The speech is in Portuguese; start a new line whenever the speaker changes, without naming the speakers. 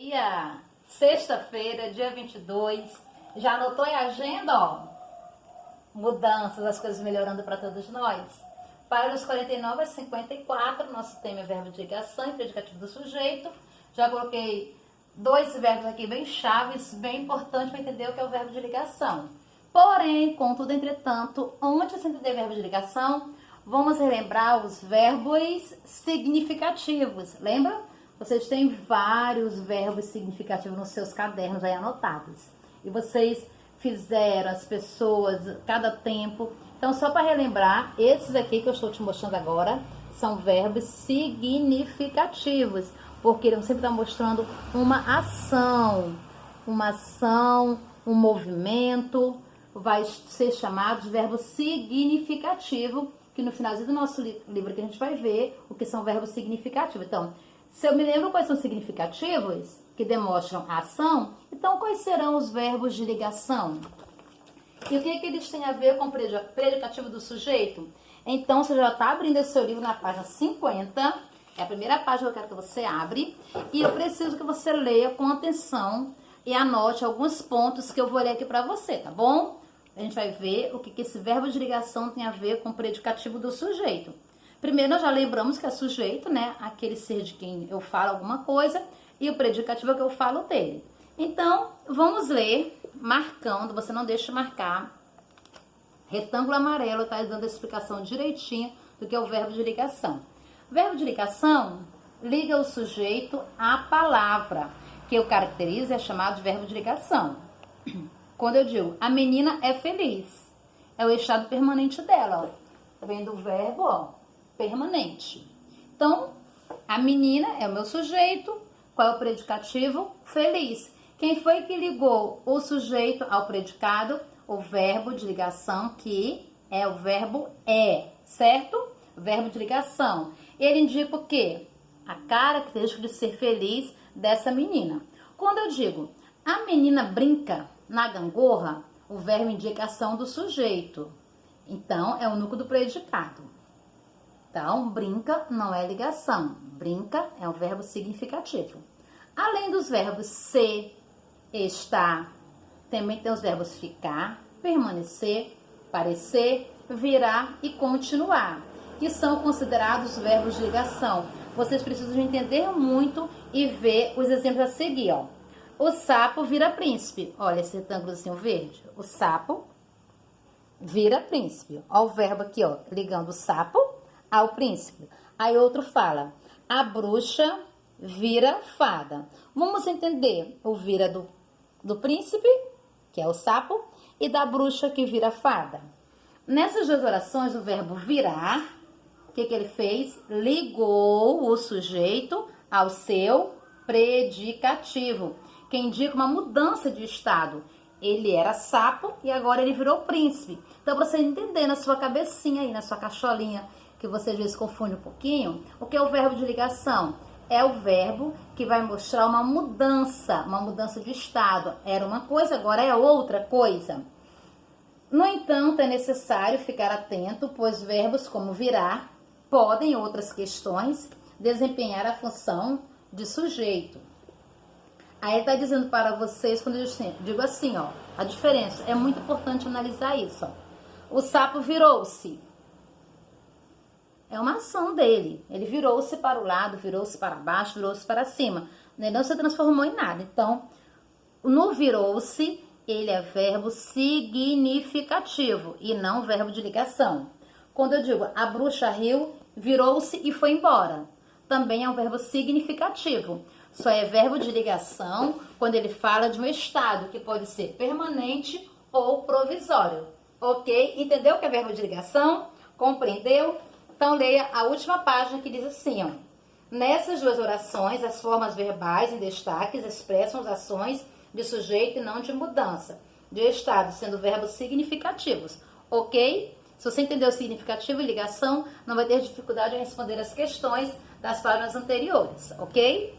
dia! Sexta-feira, dia 22. Já anotou em agenda, ó? Mudanças, as coisas melhorando para todos nós. Para os 49 a 54, nosso tema é verbo de ligação e predicativo do sujeito. Já coloquei dois verbos aqui bem chaves, bem importantes para entender o que é o verbo de ligação. Porém, contudo, entretanto, antes de entender verbo de ligação, vamos relembrar os verbos significativos. Lembra? Vocês têm vários verbos significativos nos seus cadernos aí anotados. E vocês fizeram, as pessoas, cada tempo. Então, só para relembrar, esses aqui que eu estou te mostrando agora são verbos significativos, porque eles sempre estão mostrando uma ação, um movimento, vai ser chamado de verbo significativo, que no finalzinho do nosso livro que a gente vai ver o que são verbos significativos. Então, se eu me lembro quais são significativos, que demonstram a ação, então quais serão os verbos de ligação? E o que eles têm a ver com o predicativo do sujeito? Então, você já está abrindo o seu livro na página 50, é a primeira página que eu quero que você abre, e eu preciso que você leia com atenção e anote alguns pontos que eu vou ler aqui para você, tá bom? A gente vai ver o que esse verbo de ligação tem a ver com o predicativo do sujeito. Primeiro, nós já lembramos que é sujeito, né? Aquele ser de quem eu falo alguma coisa, e o predicativo é que eu falo dele. Então, vamos ler, marcando, você não deixa de marcar. Retângulo amarelo está dando a explicação direitinho do que é o verbo de ligação. Verbo de ligação liga o sujeito à palavra, que eu caracterizo é chamado de verbo de ligação. Quando eu digo, a menina é feliz, é o estado permanente dela, ó. Vem do verbo, ó, permanente. Então, a menina é o meu sujeito. Qual é o predicativo? Feliz. Quem foi que ligou o sujeito ao predicado? O verbo de ligação, que é o verbo é, certo? Verbo de ligação. Ele indica o quê? A característica de ser feliz dessa menina. Quando eu digo, a menina brinca na gangorra, o verbo indica a ação do sujeito. Então, é o núcleo do predicado. Então, brinca não é ligação. Brinca é um verbo significativo. Além dos verbos ser, estar, também tem os verbos ficar, permanecer, parecer, virar e continuar, que são considerados verbos de ligação. Vocês precisam entender muito e ver os exemplos a seguir, ó. O sapo vira príncipe. Olha esse retângulozinho verde. O sapo vira príncipe. Olha o verbo aqui, ó, ligando o sapo ao príncipe. Aí outro fala, a bruxa vira fada. Vamos entender o vira do príncipe, que é o sapo, e da bruxa que vira fada. Nessas duas orações, o verbo virar, o que ele fez? Ligou o sujeito ao seu predicativo, que indica uma mudança de estado. Ele era sapo e agora ele virou príncipe. Então, para você entender na sua cabecinha aí, na sua cacholinha, que você às vezes confunde um pouquinho, o que é o verbo de ligação? É o verbo que vai mostrar uma mudança de estado. Era uma coisa, agora é outra coisa. No entanto, é necessário ficar atento, pois verbos como virar podem, em outras questões, desempenhar a função de sujeito. Aí ele está dizendo para vocês, quando eu digo assim, ó, a diferença, é muito importante analisar isso, ó. O sapo virou-se. É uma ação dele. Ele virou-se para o lado, virou-se para baixo, virou-se para cima. Ele não se transformou em nada. Então, no virou-se, ele é verbo significativo e não verbo de ligação. Quando eu digo a bruxa riu, virou-se e foi embora. Também é um verbo significativo. Só é verbo de ligação quando ele fala de um estado que pode ser permanente ou provisório. Ok? Entendeu o que é verbo de ligação? Compreendeu? Então, leia a última página que diz assim, ó. Nessas duas orações, as formas verbais em destaques expressam as ações de sujeito e não de mudança de estado, sendo verbos significativos. Ok? Se você entendeu o significativo e ligação, não vai ter dificuldade em responder as questões das páginas anteriores. Ok?